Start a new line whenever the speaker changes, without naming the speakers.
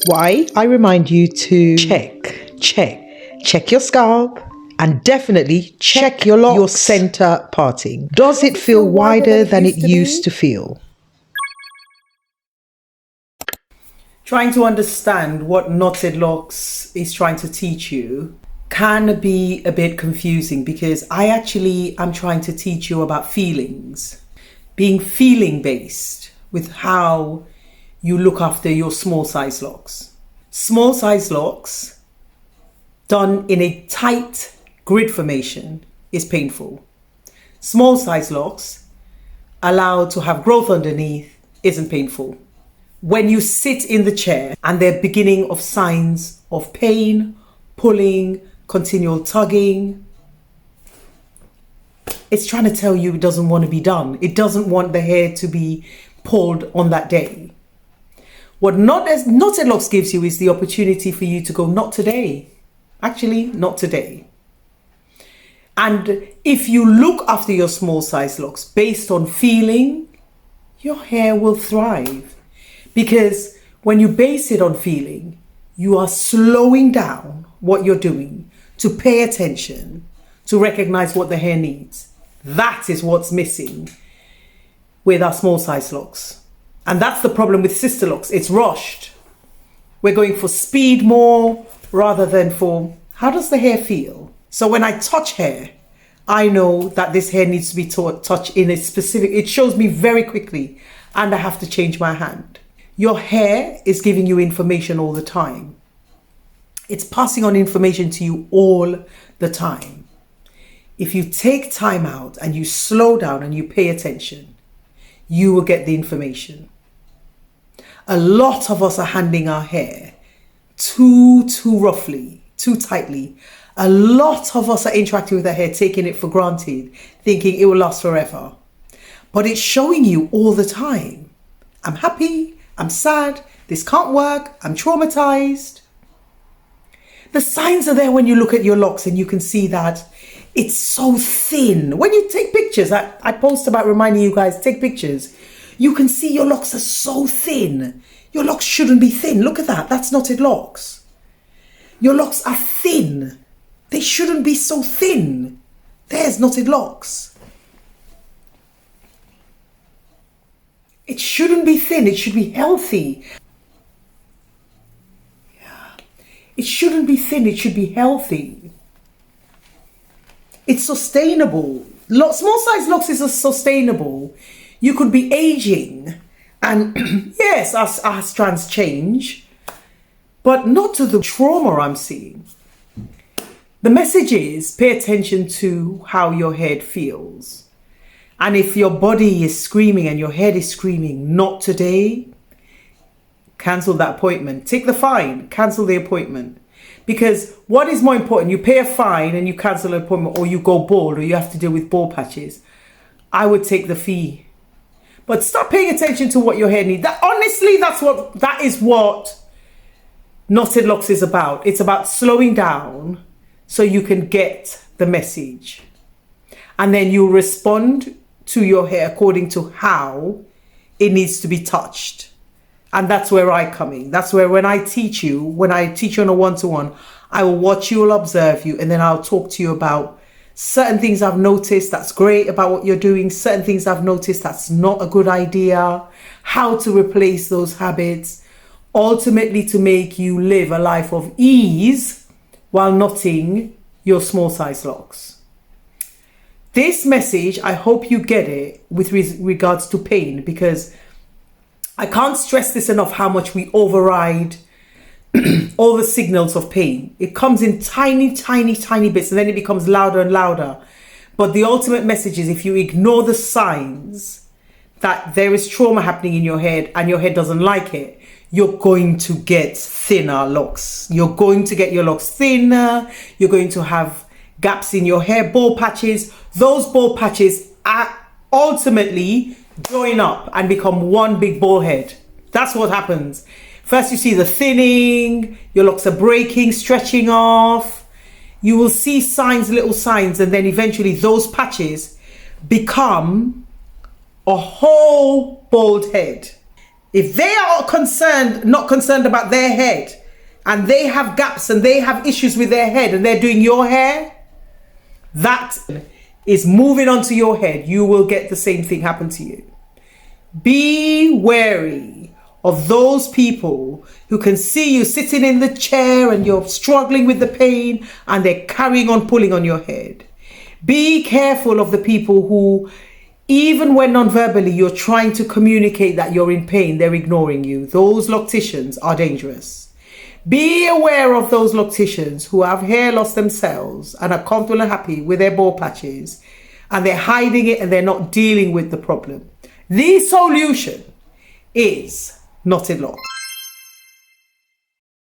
Why? I remind you to check your scalp, and definitely check your locks, your center parting. Does it feel wider than it used to feel?
Trying to understand what Knotted Locs is trying to teach you can be a bit confusing, because I'm trying to teach you about feelings, being feeling based with how you look after your small size locks. Small size locks done in a tight grid formation is painful. Small size locks allowed to have growth underneath isn't painful. When you sit in the chair and they're beginning of signs of pain, pulling, continual tugging, it's trying to tell you it doesn't want to be done. It doesn't want the hair to be pulled on that day. What Knotted Locs gives you is the opportunity for you to go, not today. Actually, not today. And if you look after your small size locks based on feeling, your hair will thrive. Because when you base it on feeling, you are slowing down what you're doing to pay attention, to recognize what the hair needs. That is what's missing with our small size locks. And that's the problem with Sisterlocks. It's rushed. We're going for speed more rather than for how does the hair feel? So when I touch hair, I know that this hair needs to be touched in a specific, it shows me very quickly, and I have to change my hand. Your hair is giving you information all the time. It's passing on information to you all the time. If you take time out and you slow down and you pay attention, you will get the information. A lot of us are handling our hair too roughly, too tightly. A lot of us are interacting with our hair, taking it for granted, thinking it will last forever. But it's showing you all the time. I'm happy, I'm sad, this can't work, I'm traumatized. The signs are there when you look at your locks and you can see that it's so thin. When you take pictures, I post about reminding you guys, take pictures. You can see your locks are so thin. Your locks shouldn't be thin. Look at that. That's Knotted Locs. Your locks are thin. They shouldn't be so thin. There's Knotted Locs. It shouldn't be thin. It should be healthy. Yeah. It shouldn't be thin. It should be healthy. It's sustainable. Small size locks is sustainable. You could be aging, and yes, our strands change, but not to the trauma I'm seeing. The message is pay attention to how your head feels. And if your body is screaming and your head is screaming, not today, cancel that appointment. Take the fine, cancel the appointment. Because what is more important? You pay a fine and you cancel an appointment, or you go bald, or you have to deal with bald patches. I would take the fee. But stop paying attention to what your hair needs. Honestly, that is what Knotted Locs is about. It's about slowing down so you can get the message. And then you respond to your hair according to how it needs to be touched. And that's where I come in. That's where when I teach you on a one-to-one, I will watch you, will observe you, and then I'll talk to you about certain things I've noticed that's great about what you're doing, certain things I've noticed that's not a good idea, how to replace those habits, ultimately to make you live a life of ease while knotting your small size locks. This message, I hope you get it with regards to pain, because I can't stress this enough how much we override all the signals of pain. It comes in tiny bits, and then it becomes louder and louder. But the ultimate message is, if you ignore the signs that there is trauma happening in your head and your head doesn't like it, you're going to get thinner locks. You're going to get your locks thinner. You're going to have gaps in your hair, bald patches. Those bald patches are ultimately join up and become one big bald head. That's what happens. First, you see the thinning, your locks are breaking, stretching off. You will see signs, little signs, and then eventually those patches become a whole bald head. If they are not concerned about their head, and they have gaps and they have issues with their head and they're doing your hair, that is moving onto your head. You will get the same thing happen to you. Be wary of those people who can see you sitting in the chair and you're struggling with the pain and they're carrying on pulling on your head. Be careful of the people who, even when non-verbally you're trying to communicate that you're in pain, they're ignoring you. Those locticians are dangerous. Be aware of those locticians who have hair loss themselves and are comfortable and happy with their bald patches, and they're hiding it and they're not dealing with the problem. The solution is Knotted Locs.